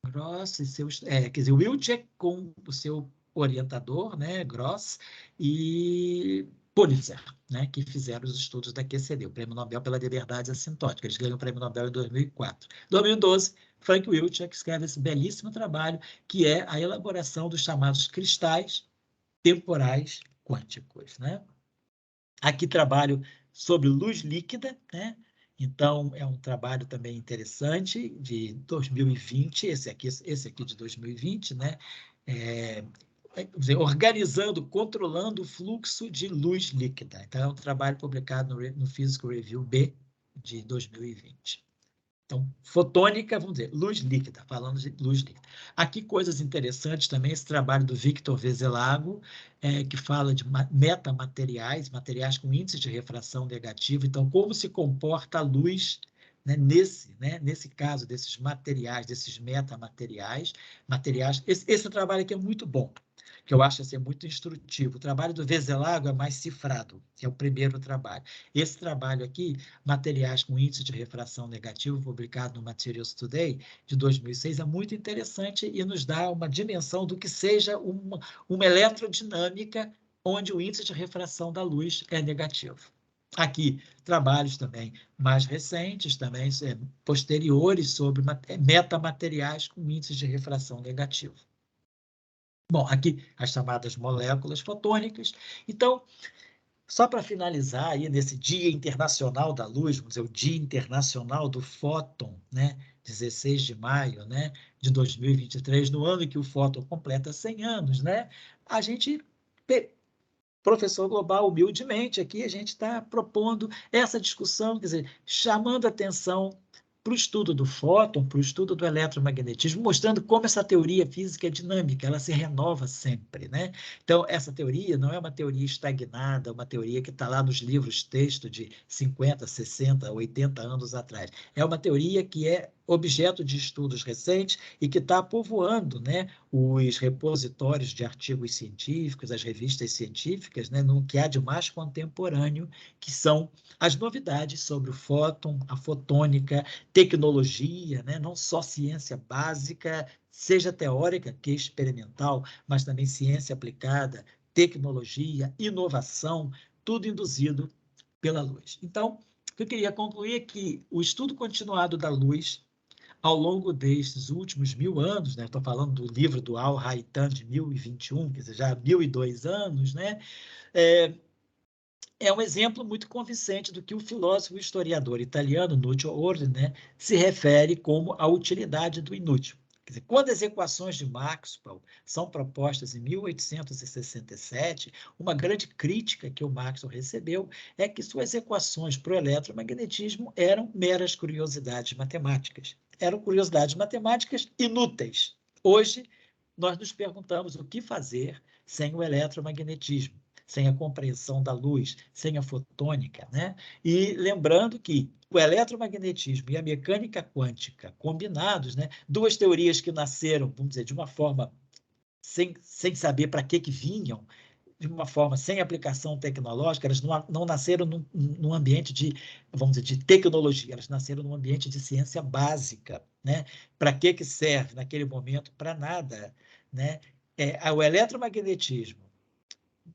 Gross e seus... quer dizer, Wilczek com o seu orientador, né, Gross, e Pulitzer, né, que fizeram os estudos da QCD, o Prêmio Nobel pela Liberdade Assintótica. Eles ganham o Prêmio Nobel em 2004. Em 2012, Frank Wilczek escreve esse belíssimo trabalho, que é a elaboração dos chamados cristais temporais quânticos, né? Aqui trabalho sobre luz líquida, né? Então, é um trabalho também interessante, de 2020, esse aqui de 2020, né? Organizando, controlando o fluxo de luz líquida. Então, é um trabalho publicado no Physical Review B de 2020. Então, fotônica, vamos dizer, luz líquida, falando de luz líquida. Aqui, coisas interessantes também, esse trabalho do Victor Veselago, que fala de metamateriais, materiais com índice de refração negativo. Então, como se comporta a luz, né, nesse caso, desses materiais, desses metamateriais, materiais. Esse trabalho aqui é muito bom, que eu acho assim, muito instrutivo. O trabalho do Veselago é mais cifrado, que é o primeiro trabalho. Esse trabalho aqui, materiais com índice de refração negativo, publicado no Materials Today, de 2006, é muito interessante e nos dá uma dimensão do que seja uma eletrodinâmica onde o índice de refração da luz é negativo. Aqui, trabalhos também mais recentes, também posteriores, sobre metamateriais com índice de refração negativo. Bom, aqui as chamadas moléculas fotônicas. Então, só para finalizar, aí, nesse Dia Internacional da Luz, vamos dizer, o Dia Internacional do Fóton, né? 16 de maio, né? De 2023, no ano em que o fóton completa 100 anos, né? A gente, professor Global, humildemente, aqui a gente está propondo essa discussão, quer dizer, chamando atenção para o estudo do fóton, para o estudo do eletromagnetismo, mostrando como essa teoria física é dinâmica, ela se renova sempre, né? Então, essa teoria não é uma teoria estagnada, uma teoria que está lá nos livros texto de 50, 60, 80 anos atrás. É uma teoria que é objeto de estudos recentes e que está povoando, né, os repositórios de artigos científicos, as revistas científicas, né, no que há de mais contemporâneo, que são as novidades sobre o fóton, a fotônica, tecnologia, né, não só ciência básica, seja teórica, que é experimental, mas também ciência aplicada, tecnologia, inovação, tudo induzido pela luz. Então, o que eu queria concluir é que o estudo continuado da luz ao longo destes últimos 1000 anos, né? Estou falando do livro do Al-Haitham de 1021, quer dizer, já há 1002 anos, né? É um exemplo muito convincente do que o filósofo e historiador italiano Nuccio Ordine, né, se refere como a utilidade do inútil. Quer dizer, quando as equações de Maxwell são propostas em 1867, uma grande crítica que o Maxwell recebeu é que suas equações para o eletromagnetismo eram meras curiosidades matemáticas. Eram curiosidades matemáticas inúteis. Hoje, nós nos perguntamos o que fazer sem o eletromagnetismo, sem a compreensão da luz, sem a fotônica, né? E lembrando que o eletromagnetismo e a mecânica quântica combinados, né? Duas teorias que nasceram, vamos dizer, de uma forma sem saber para que vinham, de uma forma sem aplicação tecnológica, elas não nasceram num ambiente de, vamos dizer, de tecnologia, elas nasceram num ambiente de ciência básica, né? Para que serve naquele momento? Para nada, né? O eletromagnetismo,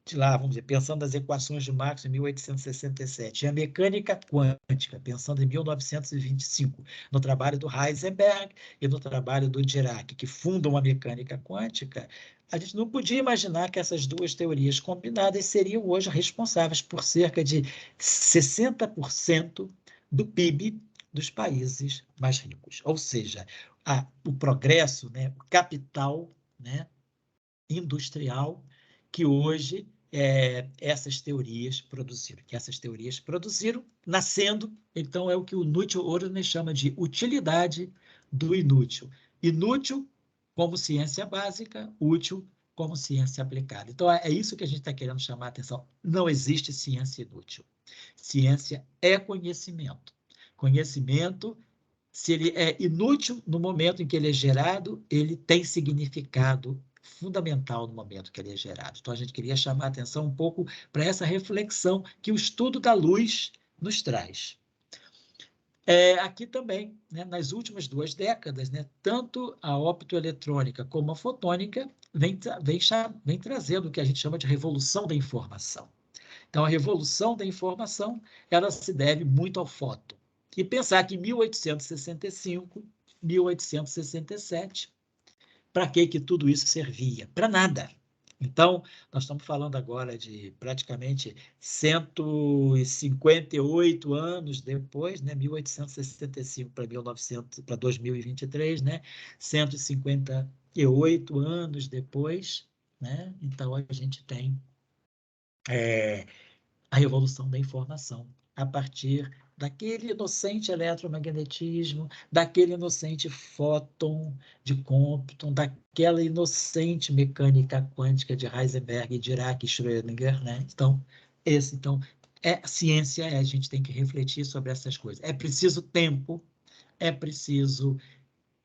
de lá, vamos dizer, pensando nas equações de Maxwell em 1867, e a mecânica quântica, pensando em 1925, no trabalho do Heisenberg e no trabalho do Dirac, que fundam a mecânica quântica, a gente não podia imaginar que essas duas teorias combinadas seriam hoje responsáveis por cerca de 60% do PIB dos países mais ricos. Ou seja, o progresso, né, o capital, né, industrial que hoje essas teorias produziram, nascendo, então é o que o Nuccio Ordine chama de utilidade do inútil. Inútil como ciência básica, útil como ciência aplicada. Então, é isso que a gente está querendo chamar a atenção. Não existe ciência inútil. Ciência é conhecimento. Conhecimento, se ele é inútil no momento em que ele é gerado, ele tem significado fundamental no momento que ele é gerado. Então, a gente queria chamar a atenção um pouco para essa reflexão que o estudo da luz nos traz. Aqui também, né, nas últimas 2 décadas, né, tanto a optoeletrônica como a fotônica vem trazendo o que a gente chama de revolução da informação. Então, a revolução da informação, ela se deve muito ao fóton. E pensar que em 1865, 1867, para que tudo isso servia? Para nada. Então, nós estamos falando agora de praticamente 158 anos depois, né? 1865 para 2023, né? 158 anos depois, né? Então, a gente tem a revolução da informação a partir daquele inocente eletromagnetismo, daquele inocente fóton de Compton, daquela inocente mecânica quântica de Heisenberg, Dirac e Schrödinger, né? Então, ciência, a gente tem que refletir sobre essas coisas. É preciso tempo, é preciso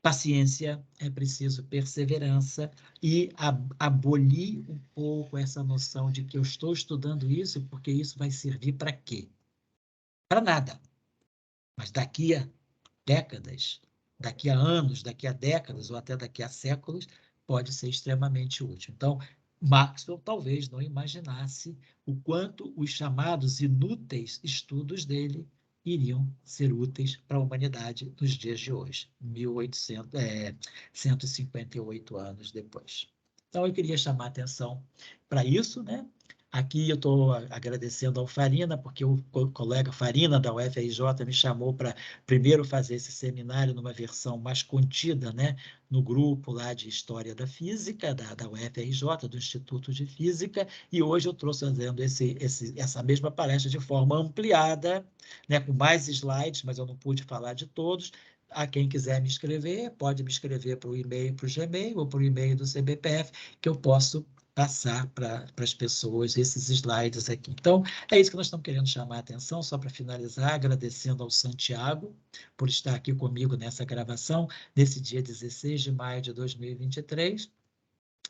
paciência, é preciso perseverança e abolir um pouco essa noção de que eu estou estudando isso porque isso vai servir para quê? Para nada. Mas daqui a décadas, daqui a anos, daqui a décadas ou até daqui a séculos, pode ser extremamente útil. Então, Maxwell talvez não imaginasse o quanto os chamados inúteis estudos dele iriam ser úteis para a humanidade nos dias de hoje, 158 anos depois. Então, eu queria chamar a atenção para isso, né? Aqui eu estou agradecendo ao Farina, porque o colega Farina da UFRJ me chamou para primeiro fazer esse seminário numa versão mais contida, né, no grupo lá de História da Física, da UFRJ, do Instituto de Física, e hoje eu estou fazendo essa mesma palestra de forma ampliada, né, com mais slides, mas eu não pude falar de todos. A quem quiser me escrever, pode me escrever para o e-mail, para o Gmail ou para o e-mail do CBPF, que eu posso passar para as pessoas esses slides aqui. Então, é isso que nós estamos querendo chamar a atenção, só para finalizar, agradecendo ao Santiago por estar aqui comigo nessa gravação, nesse dia 16 de maio de 2023.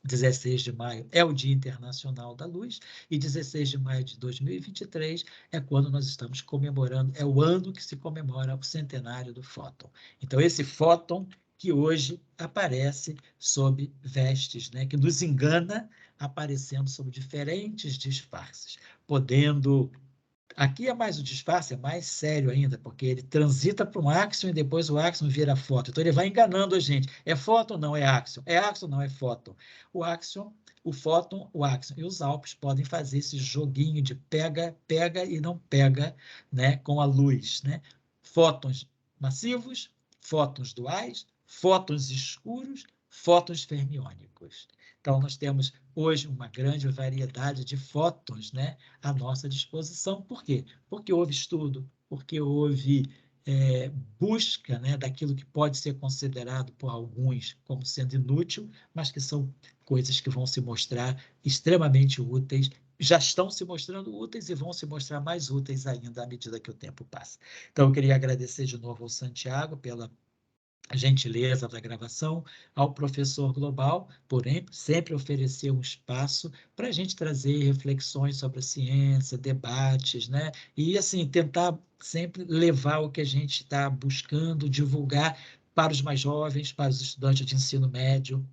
16 de maio é o Dia Internacional da Luz e 16 de maio de 2023 é quando nós estamos comemorando, é o ano que se comemora o centenário do fóton. Então, esse fóton que hoje aparece sob vestes, né, que nos engana, aparecendo sob diferentes disfarces, podendo... Aqui é mais o disfarce, é mais sério ainda, porque ele transita para um áxion e depois o áxion vira fóton. Então ele vai enganando a gente. É fóton? Não é áxion. É áxion? Não é fóton. O áxion, o fóton, o áxion. E os Alpes podem fazer esse joguinho de pega, pega e não pega, né, com a luz, né? Fótons massivos, fótons duais, fótons escuros, fótons fermiônicos. Então, nós temos hoje uma grande variedade de fótons, né, à nossa disposição. Por quê? Porque houve estudo, porque houve busca, né, daquilo que pode ser considerado por alguns como sendo inútil, mas que são coisas que vão se mostrar extremamente úteis, já estão se mostrando úteis e vão se mostrar mais úteis ainda à medida que o tempo passa. Então, eu queria agradecer de novo ao Santiago pela gentileza da gravação, ao professor Global, porém, sempre oferecer um espaço para a gente trazer reflexões sobre a ciência, debates, né? E, assim, tentar sempre levar o que a gente está buscando, divulgar para os mais jovens, para os estudantes de ensino médio,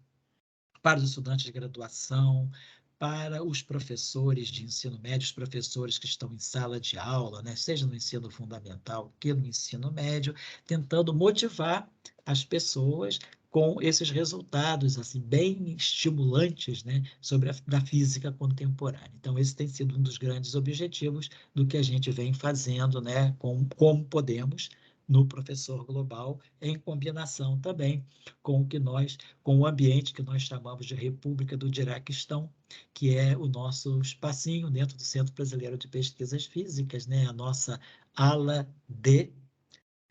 para os estudantes de graduação, para os professores de ensino médio, os professores que estão em sala de aula, né, seja no ensino fundamental que no ensino médio, tentando motivar as pessoas com esses resultados assim bem estimulantes, né, sobre da física contemporânea. Então, esse tem sido um dos grandes objetivos do que a gente vem fazendo, né, como podemos no Professor Global, em combinação também com o ambiente que nós chamamos de República do Diraquistão, que é o nosso espacinho dentro do Centro Brasileiro de Pesquisas Físicas, né? A nossa ala D,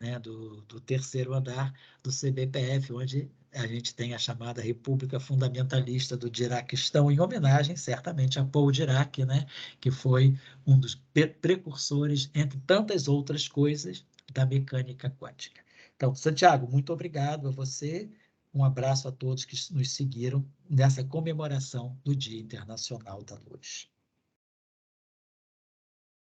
né? do terceiro andar do CBPF, onde a gente tem a chamada República Fundamentalista do Diraquistão, em homenagem, certamente, a Paul Dirac, né? Que foi um dos precursores, entre tantas outras coisas, da mecânica quântica. Então, Santiago, muito obrigado a você. Um abraço a todos que nos seguiram nessa comemoração do Dia Internacional da Luz.